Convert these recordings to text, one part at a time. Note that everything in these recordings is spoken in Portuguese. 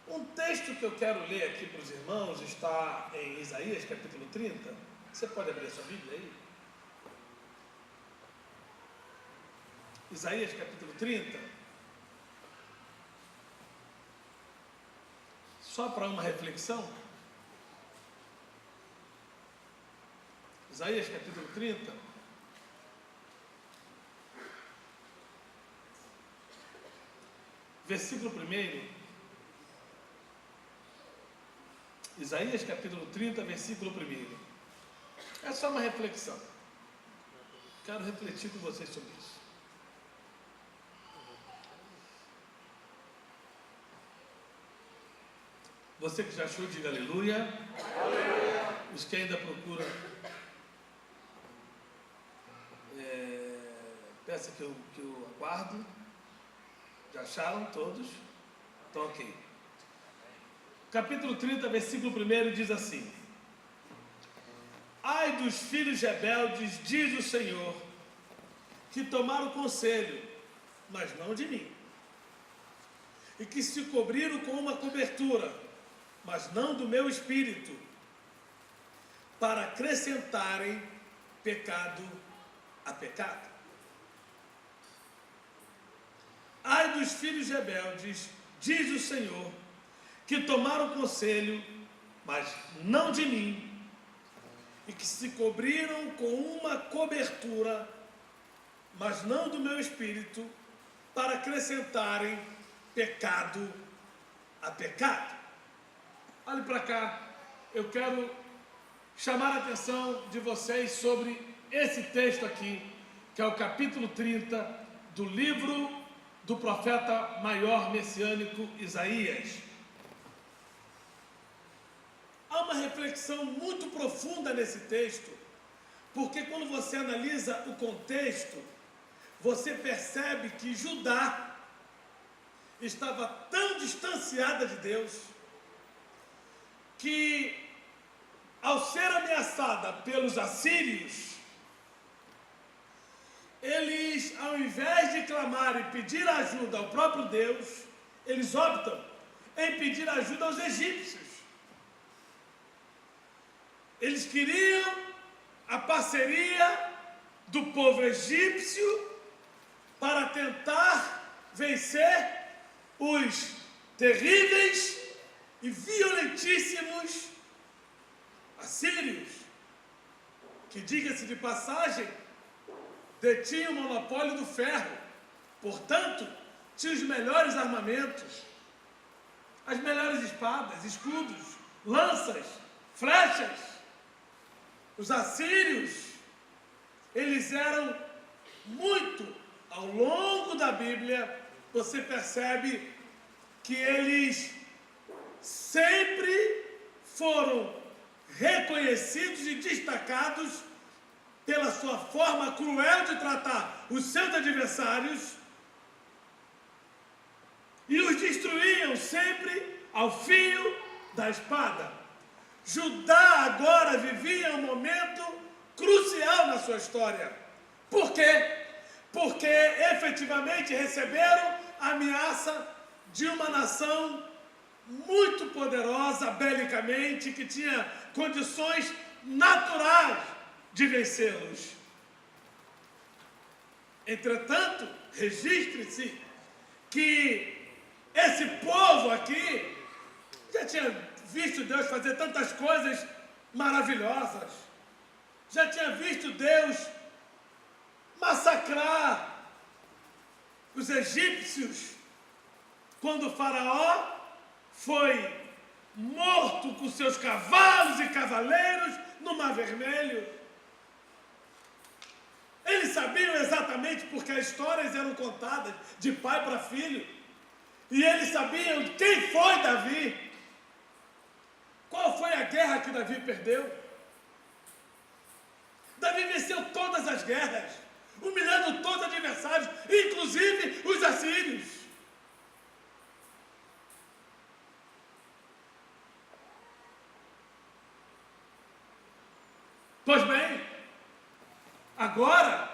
Um texto que eu quero ler aqui para os irmãos está em Isaías, capítulo 30. Você pode abrir a sua Bíblia aí? Isaías, capítulo 30. Só para uma reflexão. Isaías, capítulo 30. Versículo 1. Isaías capítulo 30, versículo 1. É só uma reflexão. Quero refletir com vocês sobre isso. Você que já achou, diga aleluia. Aleluia. Os que ainda procuram, peça que eu aguardo. Já acharam todos? Então, ok. Capítulo 30, versículo 1 diz assim: Ai dos filhos rebeldes, diz o Senhor, que tomaram conselho, mas não de mim, e que se cobriram com uma cobertura, mas não do meu espírito, para acrescentarem pecado a pecado. Ai dos filhos rebeldes, diz o Senhor, que tomaram conselho, mas não de mim, e que se cobriram com uma cobertura, mas não do meu espírito, para acrescentarem pecado a pecado. Olhe para cá, eu quero chamar a atenção de vocês sobre esse texto aqui, que é o capítulo 30 do livro do profeta maior messiânico Isaías. Há uma reflexão muito profunda nesse texto, porque quando você analisa o contexto, você percebe que Judá estava tão distanciada de Deus, que ao ser ameaçada pelos assírios, eles, ao invés de clamar e pedir ajuda ao próprio Deus, eles optam em pedir ajuda aos egípcios. Eles queriam a parceria do povo egípcio para tentar vencer os terríveis e violentíssimos assírios, que, diga-se de passagem, detinham o monopólio do ferro, portanto, tinham os melhores armamentos, as melhores espadas, escudos, lanças, flechas. Os assírios, eles eram muito, ao longo da Bíblia, você percebe que eles sempre foram reconhecidos e destacados pela sua forma cruel de tratar os seus adversários e os destruíam sempre ao fio da espada. Judá agora vivia um momento crucial na sua história. Por quê? Porque efetivamente receberam a ameaça de uma nação muito poderosa belicamente, que tinha condições naturais de vencê-los. Entretanto, registre-se que esse povo aqui já tinha visto Deus fazer tantas coisas maravilhosas, já tinha visto Deus massacrar os egípcios, quando o faraó foi morto com seus cavalos e cavaleiros no Mar Vermelho. Eles sabiam exatamente porque as histórias eram contadas de pai para filho, e eles sabiam quem foi Davi. Qual foi a guerra que Davi perdeu? Davi venceu todas as guerras, humilhando todos os adversários, inclusive os assírios. Pois bem, agora,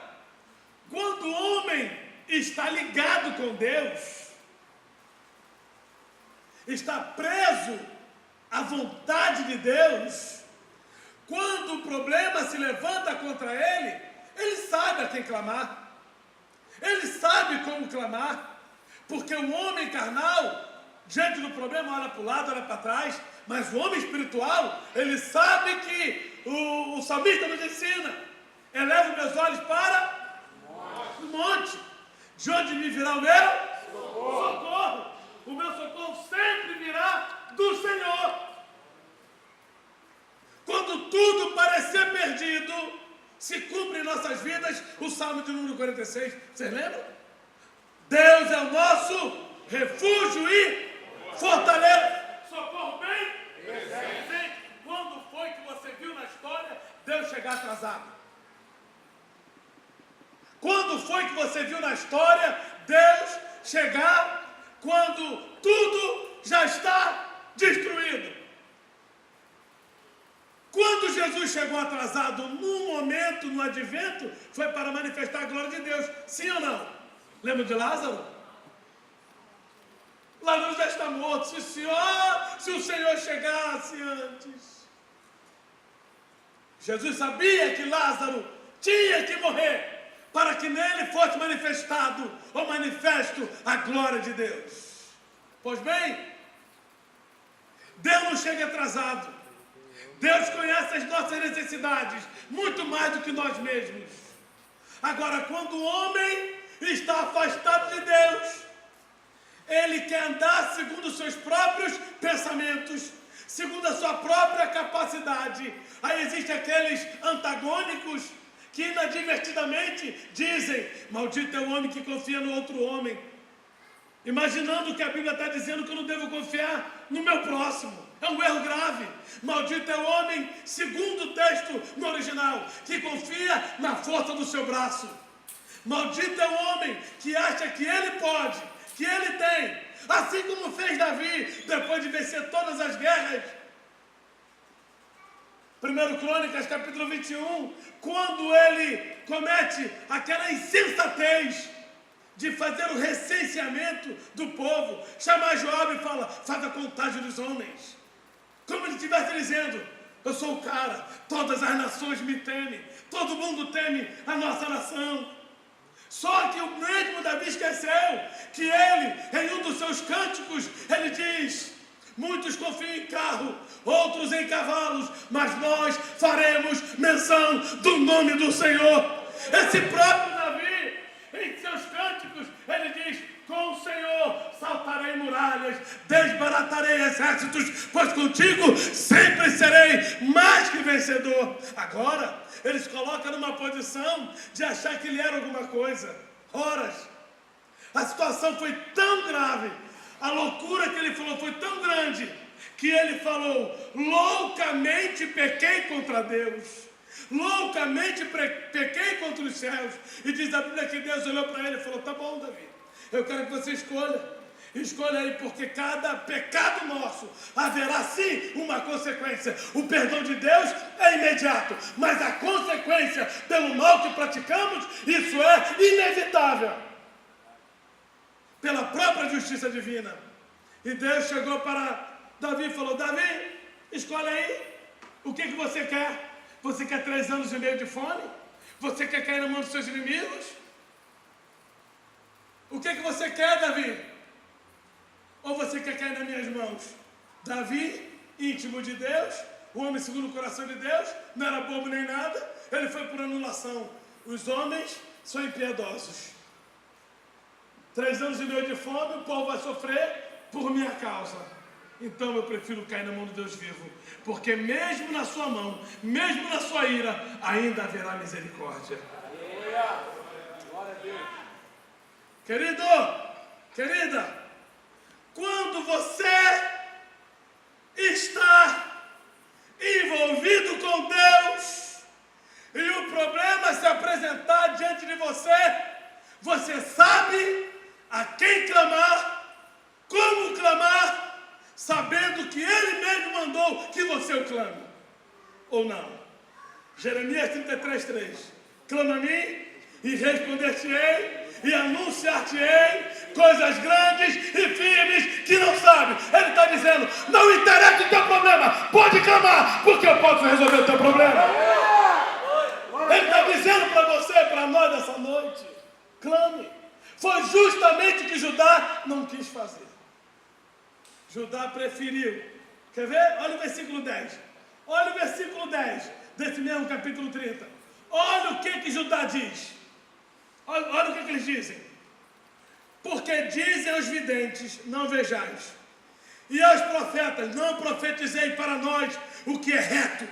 quando o homem está ligado com Deus, está preso à vontade de Deus, quando o problema se levanta contra ele, ele sabe a quem clamar, ele sabe como clamar, porque o homem carnal, diante do problema, olha para o lado, olha para trás, mas o homem espiritual, ele sabe que o salmista nos ensina: elevo meus olhos para o monte, de onde me virá o meu socorro. O meu socorro sempre virá do Senhor. Quando tudo parecer perdido, se cumpre em nossas vidas o Salmo de número 46. Vocês lembram? Deus é o nosso refúgio e fortaleza. Socorro bem presente. Quando foi que você viu na história Deus chegar atrasado? Quando foi que você viu na história Deus chegar quando tudo já está destruído? Quando Jesus chegou atrasado num momento, no advento, foi para manifestar a glória de Deus. Sim ou não? Lembra de Lázaro? Lázaro já está morto. Se o Senhor chegasse antes. Jesus sabia que Lázaro tinha que morrer para que nele fosse manifestado ou manifesto a glória de Deus. Pois bem, Deus não chega atrasado. Deus conhece as nossas necessidades muito mais do que nós mesmos. Agora, quando o homem está afastado de Deus, ele quer andar segundo os seus próprios pensamentos, segundo a sua própria capacidade. Aí existem aqueles antagônicos que inadvertidamente dizem: maldito é o homem que confia no outro homem, imaginando que a Bíblia está dizendo que eu não devo confiar no meu próximo. É um erro grave. Maldito é o homem, segundo o texto no original, que confia na força do seu braço. Maldito é o homem que acha que ele pode, que ele tem, assim como fez Davi, depois de vencer todas as guerras. 1 Crônicas, capítulo 21, quando ele comete aquela insensatez de fazer o recenseamento do povo, chamar Joabe e fala: faz a contagem dos homens. Como ele estivesse dizendo: eu sou o cara, todas as nações me temem, todo mundo teme a nossa nação. Só que o mesmo Davi esqueceu que ele, em um dos seus cânticos, ele diz: muitos confiam em carro, outros em cavalos, mas nós faremos menção do nome do Senhor. Esse próprio Davi, em seus cânticos, ele diz: com o Senhor saltarei muralhas, desbaratarei exércitos, pois contigo sempre serei mais que vencedor. Agora, eles colocam numa posição de achar que ele era alguma coisa. Horas, a situação foi tão grave, a loucura que ele falou foi tão grande, que ele falou: loucamente pequei contra Deus, loucamente pequei contra os céus. E diz a Bíblia que Deus olhou para ele e falou: tá bom, Davi, eu quero que você escolha aí, porque cada pecado nosso haverá sim uma consequência. O perdão de Deus é imediato, mas a consequência pelo mal que praticamos, isso é inevitável, pela própria justiça divina. E Deus chegou para Davi e falou: Davi, escolhe aí, o que você quer? Você quer 3 anos e meio de fome? Você quer cair na mão dos seus inimigos? O que você quer, Davi? Ou você quer cair nas minhas mãos? Davi, íntimo de Deus, o homem segundo o coração de Deus, não era bobo nem nada, ele foi por anulação. Os homens são impiedosos. 3 anos e meio de fome, o povo vai sofrer por minha causa. Então eu prefiro cair na mão do Deus vivo, porque mesmo na sua mão, mesmo na sua ira, ainda haverá misericórdia. Glória a Deus. Querido, querida, quando você está envolvido com Deus e o problema se apresentar diante de você, você sabe a quem clamar, como clamar, sabendo que Ele mesmo mandou que você o clame, ou não. Jeremias 33:3: clama a mim e responder-te-ei, e anunciar-te-ei coisas grandes e firmes que não sabe. Ele está dizendo, não interessa o teu problema, pode clamar, porque eu posso resolver o teu problema. Ele está dizendo para você, para nós nessa noite, clame. Foi justamente o que Judá não quis fazer. Judá preferiu. Quer ver? Olha o versículo 10. Olha o versículo 10 desse mesmo capítulo 30. Olha o que Judá diz. Olha o que eles dizem. Porque dizem aos videntes, não vejais. E aos profetas, não profetizei para nós o que é reto.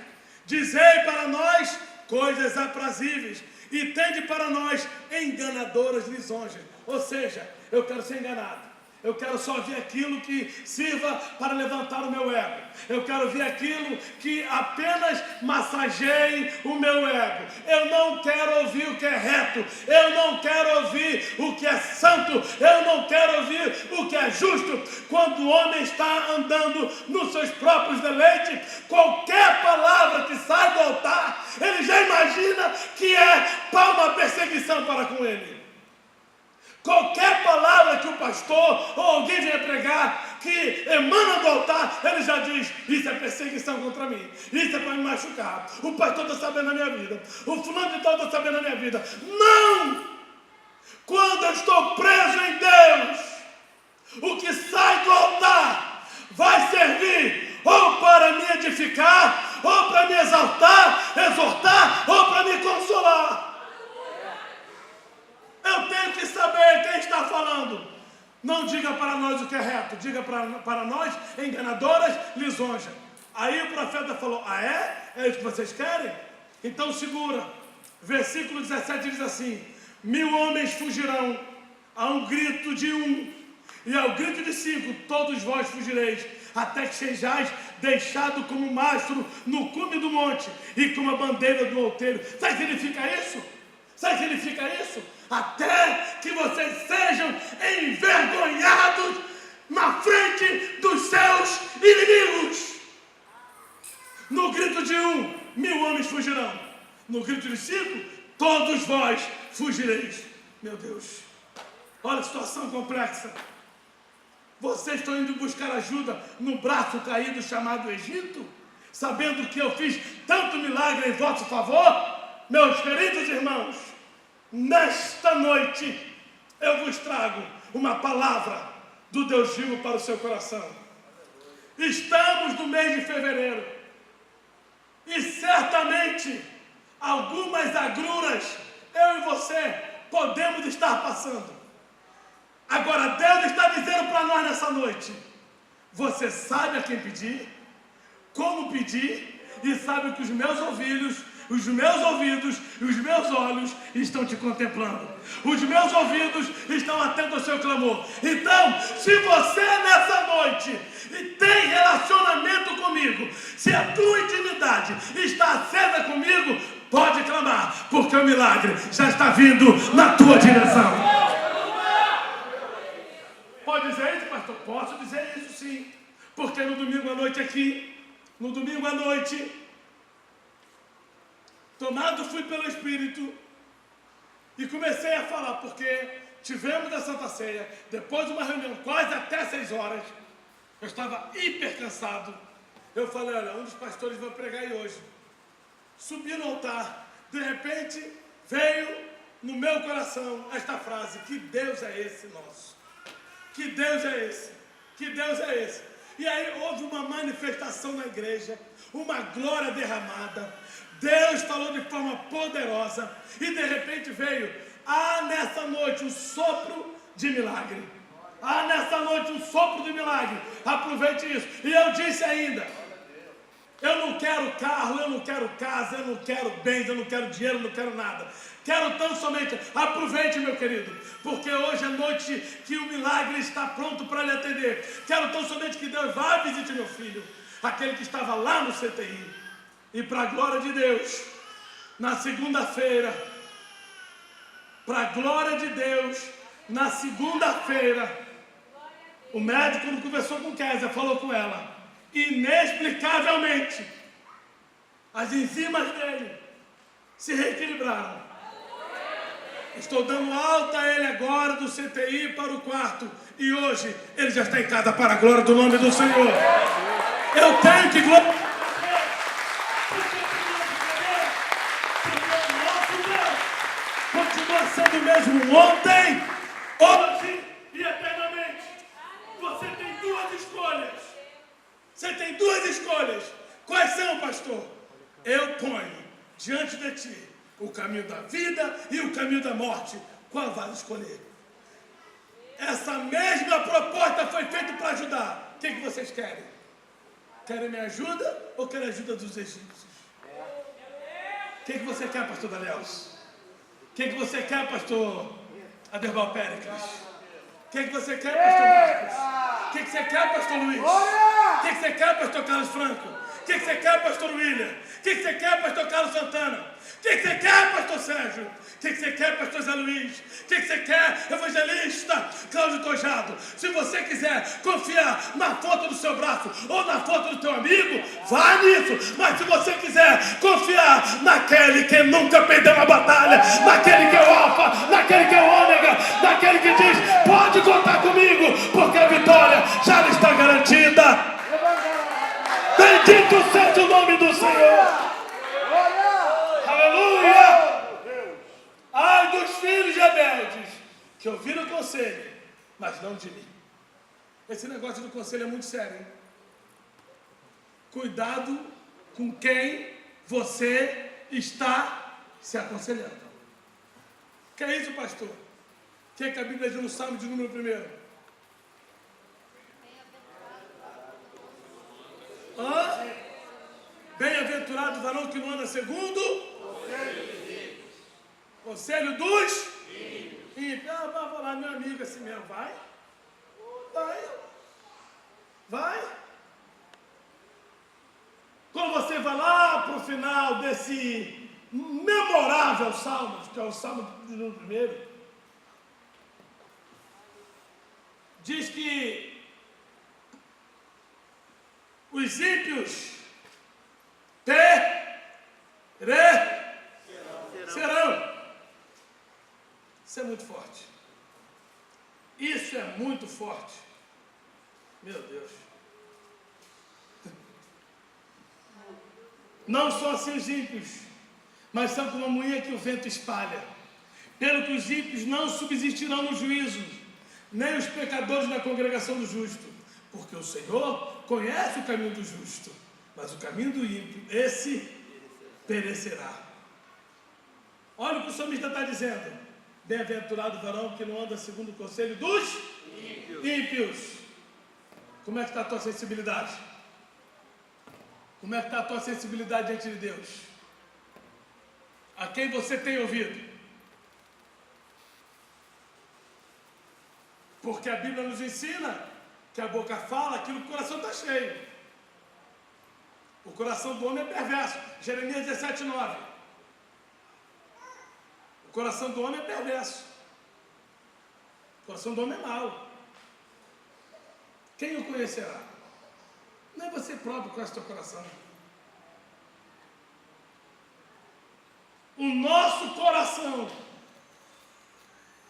Dizei para nós coisas aprazíveis. E tende para nós enganadoras lisonjas. Ou seja, eu quero ser enganado. Eu quero só ver aquilo que sirva para levantar o meu ego. Eu quero ver aquilo que apenas massageie o meu ego. Eu não quero ouvir o que é reto. Eu não quero ouvir o que é santo. Eu não quero ouvir o que é justo. Quando o homem está andando nos seus próprios deleites, qualquer palavra que sai do altar, ele já imagina que é para uma perseguição para com ele. Qualquer palavra que o pastor ou alguém venha pregar, que emana do altar, ele já diz, isso é perseguição contra mim, isso é para me machucar, o pastor está sabendo da minha vida, o fulano de tal está sabendo da minha vida. Não! Quando eu estou preso em Deus, o que sai do altar vai servir ou para me edificar, ou para me exaltar, exortar, ou para me consolar. Eu tenho que saber quem está falando. Não diga para nós o que é reto, diga para nós enganadoras lisonjas. Aí o profeta falou, é isso que vocês querem? Então segura. Versículo 17 diz assim, 1000 homens fugirão a um grito de um, e ao grito de 5, todos vós fugireis, até que sejais deixado como mastro no cume do monte, e como a bandeira do outeiro. Sabe o que significa isso? Sabe o que significa isso? Até que vocês sejam envergonhados na frente dos seus inimigos. No grito de 1, 1000 homens fugirão. No grito de 5, todos vós fugireis. Meu Deus, olha a situação complexa. Vocês estão indo buscar ajuda no braço caído chamado Egito? Sabendo que eu fiz tanto milagre em vosso favor? Meus queridos irmãos, nesta noite eu vos trago uma palavra do Deus vivo para o seu coração. Estamos no mês de fevereiro e certamente algumas agruras eu e você podemos estar passando. Agora Deus está dizendo para nós nessa noite, você sabe a quem pedir, como pedir, e sabe que os meus ouvidos e os meus olhos estão te contemplando. Os meus ouvidos estão atentos ao seu clamor. Então, se você nessa noite tem relacionamento comigo, se a tua intimidade está acesa comigo, pode clamar, porque o milagre já está vindo na tua direção. Pode dizer isso, pastor? Posso dizer isso sim. Porque no domingo à noite aqui, no domingo à noite, tomado fui pelo Espírito e comecei a falar, porque tivemos a Santa Ceia, depois de uma reunião quase até 6 horas, eu estava hiper cansado. Eu falei, olha, um dos pastores vai pregar aí hoje. Subi no altar, de repente veio no meu coração esta frase, que Deus é esse nosso? Que Deus é esse? Que Deus é esse? E aí houve uma manifestação na igreja, uma glória derramada. Deus falou de forma poderosa e de repente veio, nessa noite um sopro de milagre. Nessa noite um sopro de milagre. Aproveite isso. E eu disse ainda, eu não quero carro, eu não quero casa, eu não quero bens, eu não quero dinheiro, eu não quero nada. Quero tão somente, aproveite meu querido, porque hoje é noite que o milagre está pronto para lhe atender. Quero tão somente que Deus vá visitar meu filho, aquele que estava lá no CTI. E para a glória de Deus, na segunda-feira, para a glória de Deus, na segunda-feira, o médico, quando conversou com Kézia, falou com ela, inexplicavelmente, as enzimas dele se reequilibraram. Estou dando alta a ele agora do CTI para o quarto. E hoje ele já está em casa para a glória do nome do Senhor. Eu tenho que glorificar. Continua sendo o mesmo ontem, hoje e eternamente. Você tem duas escolhas. Você tem duas escolhas. Quais são, pastor? Eu ponho diante de ti o caminho da vida e o caminho da morte. Qual vai escolher? Essa mesma proposta foi feita para ajudar. O que vocês querem? Querem minha ajuda ou querem a ajuda dos egípcios? O que você quer, pastor Daniels? O que você quer, pastor Aderbal Péricles? O que você quer, pastor Marcos? O que você quer, pastor Luiz? O que você quer, pastor Carlos Franco? O que você quer, pastor William? O que você quer, pastor Carlos Santana? O que você quer, pastor Sérgio? O que você quer, pastor Zé Luiz? O que você quer, evangelista Cláudio Tojado? Se você quiser confiar na foto do seu braço ou na foto do teu amigo, vá nisso. Mas se você quiser confiar naquele que nunca perdeu uma batalha, naquele que é o alfa, naquele que é o ômega, naquele que diz, pode contar comigo, porque a vitória já está garantida. Bendito seja o nome do Senhor. Aleluia! Ai dos filhos rebeldes que ouviram o conselho, mas não de mim. Esse negócio do conselho é muito sério, hein? Cuidado com quem você está se aconselhando. Que é isso, pastor? O que a Bíblia diz no Salmo de número 1? Bem-aventurado o varão que não anda segundo conselho dos ímpios. Vai falar, meu amigo, assim mesmo. Vai. Quando você vai lá para o final desse memorável salmo, que é o Salmo de número 1, diz que os ímpios serão. Isso é muito forte. Isso é muito forte. Meu Deus. Não são assim os ímpios, mas são como a moinha que o vento espalha. Pelo que os ímpios não subsistirão no juízo, nem os pecadores na congregação do justo. Porque o Senhor conhece o caminho do justo, mas o caminho do ímpio, esse perecerá. Olha o que o salmista está dizendo. Bem-aventurado o varão que não anda segundo o conselho dos ímpios. Como é que está a tua sensibilidade? Como é que está a tua sensibilidade diante de Deus? A quem você tem ouvido? Porque a Bíblia nos ensina que a boca fala aquilo que o coração está cheio. O coração do homem é perverso. Jeremias 17:9. O coração do homem é perverso. O coração do homem é mau. Quem o conhecerá? Não é você próprio que conhece o teu coração. O nosso coração,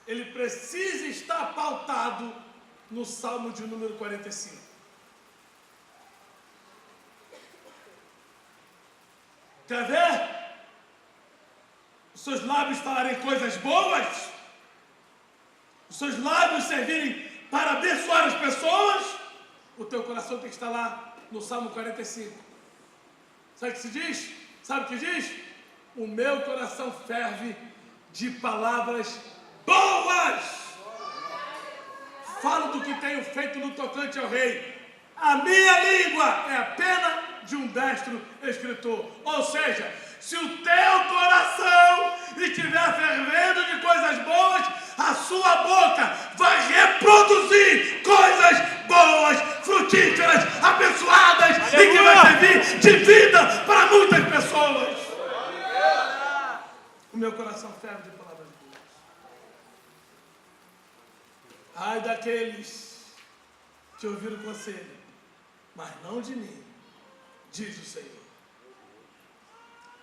ele precisa estar pautado no Salmo de número 45. Quer ver? Os seus lábios falarem coisas boas? Os seus lábios servirem para abençoar as pessoas? O teu coração tem que estar lá no Salmo 45. Sabe o que se diz? Sabe o que diz? O meu coração ferve de palavras boas. Falo do que tenho feito no tocante ao rei. A minha língua é a pena de um destro escritor. Ou seja, se o teu coração estiver fervendo de coisas boas, a sua boca vai reproduzir coisas boas, frutíferas, abençoadas. Aleluia. E que vai servir de vida para muitas pessoas. O meu coração ferve de palavras boas. Ai daqueles que ouviram o conselho, mas não de mim, diz o Senhor.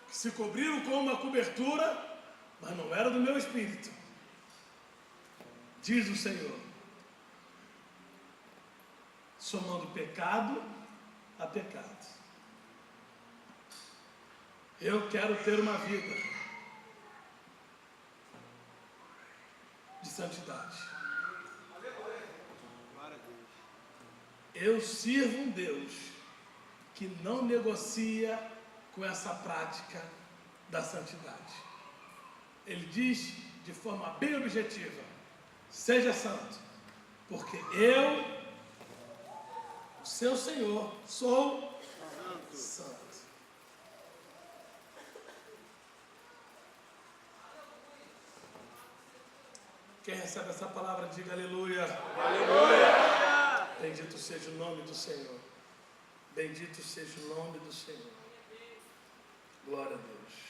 Que se cobriram com uma cobertura, mas não era do meu espírito. diz o Senhor, somando pecado a pecado. Eu quero ter uma vida de santidade. Eu sirvo um Deus que não negocia com essa prática da santidade. Ele diz de forma bem objetiva: seja santo, porque eu, o seu Senhor, sou santo. Quem recebe essa palavra, diga aleluia. Aleluia. Bendito seja o nome do Senhor. Bendito seja o nome do Senhor. Glória a Deus.